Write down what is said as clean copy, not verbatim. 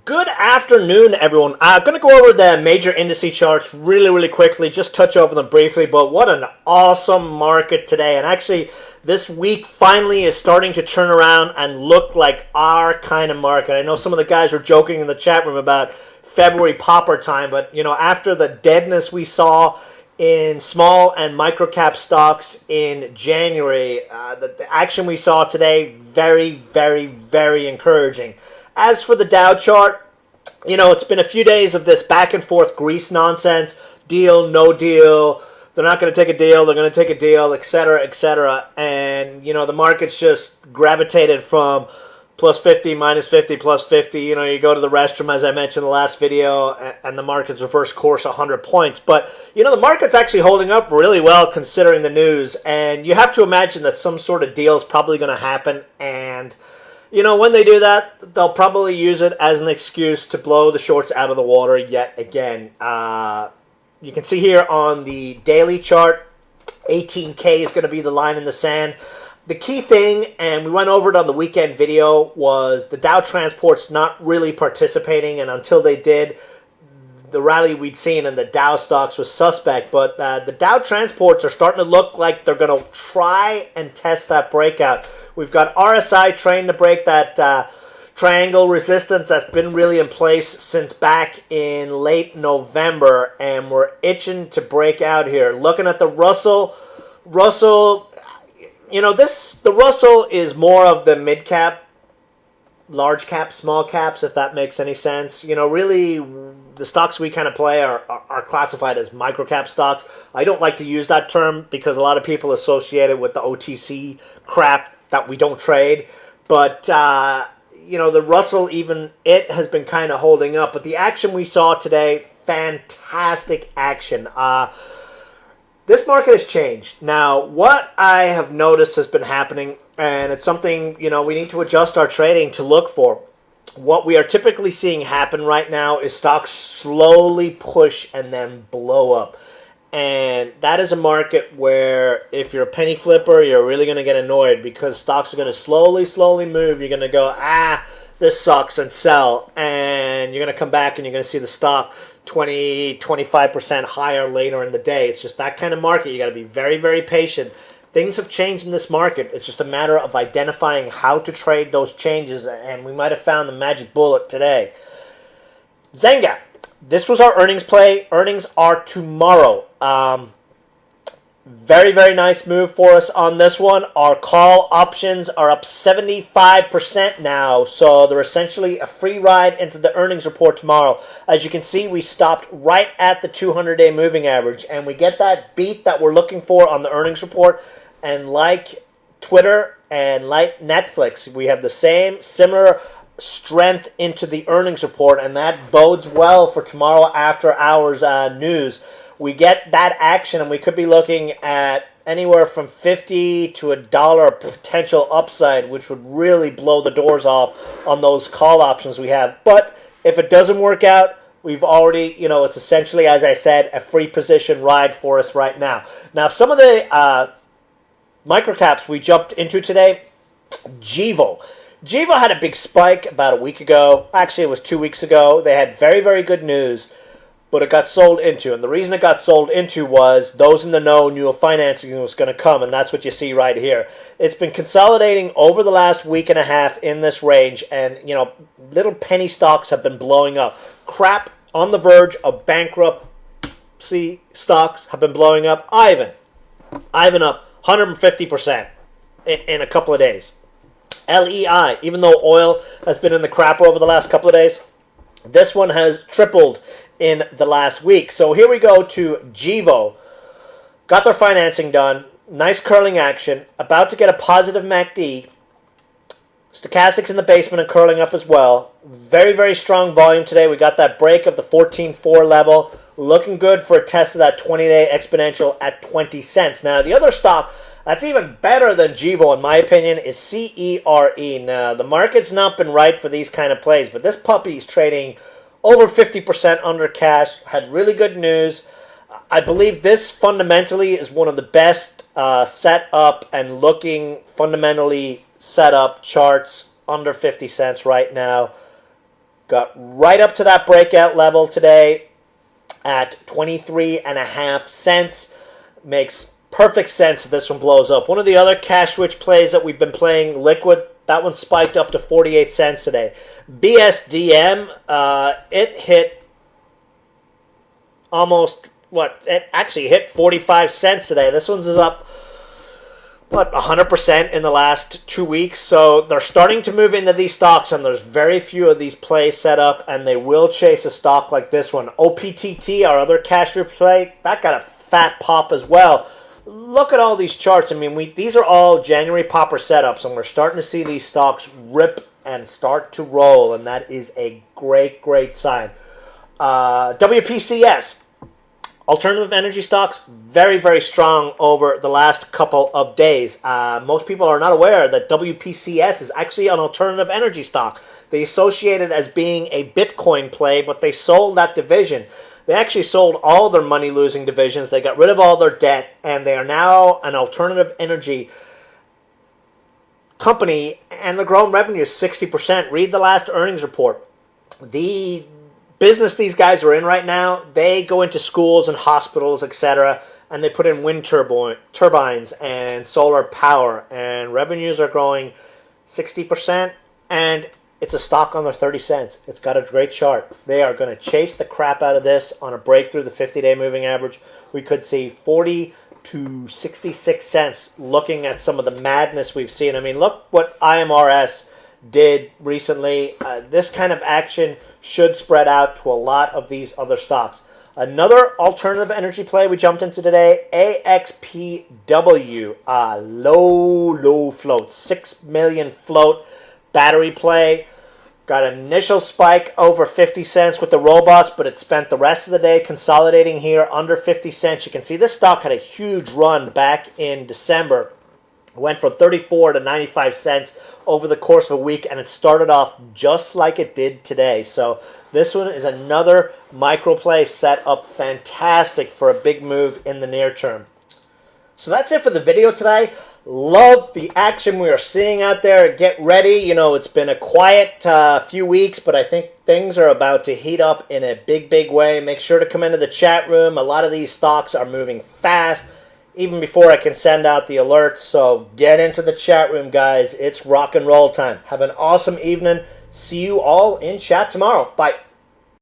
Good afternoon, everyone. I'm going to go over the major indice charts really quickly, just touch over them briefly, but what an awesome market today. And actually, this week finally is starting to turn around and look like our kind of market. I know some of the guys were joking in the chat room about February popper time, but after the deadness we saw in small and micro cap stocks in January, the action we saw today, very encouraging. As for the Dow chart, it's been a few days of this back and forth grease nonsense, deal, no deal, they're not going to take a deal, they're going to take a deal, etc. And, the market's just gravitated from plus 50, minus 50, plus 50. You go to the restroom, as I mentioned in the last video, and the market's reverse course 100 points. But, the market's actually holding up really well considering the news. And you have to imagine that some sort of deal is probably going to happen. And when they do that, they'll probably use it as an excuse to blow the shorts out of the water yet again. You can see here on the daily chart, 18K is going to be the line in the sand. The key thing, and we went over it on the weekend video, was the Dow Transport's not really participating, and until they did, the rally we'd seen in the Dow stocks was suspect. But the Dow Transports are starting to look like they're going to try and test that breakout. We've got RSI trying to break that triangle resistance that's been really in place since back in late November, and we're itching to break out here. Looking at the Russell, the Russell is more of the mid cap, large cap, small caps, if that makes any sense. Really, the stocks we kind of play are classified as microcap stocks. I don't like to use that term because a lot of people associate it with the OTC crap that we don't trade. But, the Russell, even it has been kind of holding up. But the action we saw today, fantastic action. This market has changed. Now, what I have noticed has been happening, and it's something, we need to adjust our trading to look for. What we are typically seeing happen right now is stocks slowly push and then blow up. And that is a market where if you're a penny flipper, you're really going to get annoyed because stocks are going to slowly move. You're going to go, this sucks, and sell. And you're going to come back and you're going to see the stock 20-25% higher later in the day. It's just that kind of market. You got to be very patient. Things have changed in this market. It's just a matter of identifying how to trade those changes, and we might have found the magic bullet today. Zynga. This was our earnings play. Earnings are tomorrow. Very nice move for us on this one. Our call options are up 75% now, so they're essentially a free ride into the earnings report tomorrow. As you can see, we stopped right at the 200-day moving average, and we get that beat that we're looking for on the earnings report. And like Twitter and like Netflix, we have the similar strength into the earnings report, and that bodes well for tomorrow after hours news. We get that action, and we could be looking at anywhere from 50 to $1 potential upside, which would really blow the doors off on those call options we have. But if it doesn't work out, we've already, it's essentially, as I said, a free position ride for us right now. Now, some of the microcaps we jumped into today, Gevo had a big spike about a week ago. Actually, it was 2 weeks ago. They had very good news, but it got sold into. And the reason it got sold into was those in the know knew a financing was going to come, and that's what you see right here. It's been consolidating over the last week and a half in this range, and, little penny stocks have been blowing up. Crap on the verge of bankruptcy stocks have been blowing up. Ivan up 150% in a couple of days. LEI, even though oil has been in the crapper over the last couple of days, this one has tripled in the last week. So here we go to Gevo. Got their financing done. Nice curling action. About to get a positive MACD. Stochastics in the basement and curling up as well. Very strong volume today. We got that break of the 14.4 level. Looking good for a test of that 20-day exponential at 20 cents. Now, the other stock that's even better than Gevo, in my opinion, is CERE. Now, the market's not been right for these kind of plays, but this puppy is trading over 50% under cash. Had really good news. I believe this fundamentally is one of the best set up and looking fundamentally set up charts under 50 cents right now. Got right up to that breakout level today at 23.5 cents. Makes perfect sense that this one blows up. One of the other cash-rich plays that we've been playing, Liquid, that one spiked up to 48 cents today. BSDM, it hit almost, it actually hit 45 cents today. This one's is up, 100% in the last 2 weeks. So they're starting to move into these stocks, and there's very few of these plays set up, and they will chase a stock like this one. OPTT, our other cash-rich play, that got a fat pop as well. Look at all these charts. I mean, these are all January popper setups, and we're starting to see these stocks rip and start to roll, and that is a great, great sign. WPCS, alternative energy stocks, very, very strong over the last couple of days. Most people are not aware that WPCS is actually an alternative energy stock. They associate it as being a Bitcoin play, but they sold that division. They actually sold all their money-losing divisions. They got rid of all their debt, and they are now an alternative energy company, and they're growing revenue 60%. Read the last earnings report. The business these guys are in right now, they go into schools and hospitals, etc., and they put in wind turbines and solar power, and revenues are growing 60%, and it's a stock under 30 cents. It's got a great chart. They are going to chase the crap out of this on a breakthrough the 50-day moving average. We could see 40 to 66 cents looking at some of the madness we've seen. I mean, look what IMRS did recently. This kind of action should spread out to a lot of these other stocks. Another alternative energy play we jumped into today, AXPW, low float, 6 million float battery play. Got an initial spike over 50 cents with the robots, but it spent the rest of the day consolidating here under 50 cents. You can see this stock had a huge run back in December. It went from 34 to 95 cents over the course of a week, and it started off just like it did today. So this one is another micro play set up fantastic for a big move in the near term. So that's it for the video today. Love the action we are seeing out there. Get ready. You know, it's been a quiet few weeks, but I think things are about to heat up in a big, big way. Make sure to come into the chat room. A lot of these stocks are moving fast, even before I can send out the alerts. So get into the chat room, guys. It's rock and roll time. Have an awesome evening. See you all in chat tomorrow. Bye.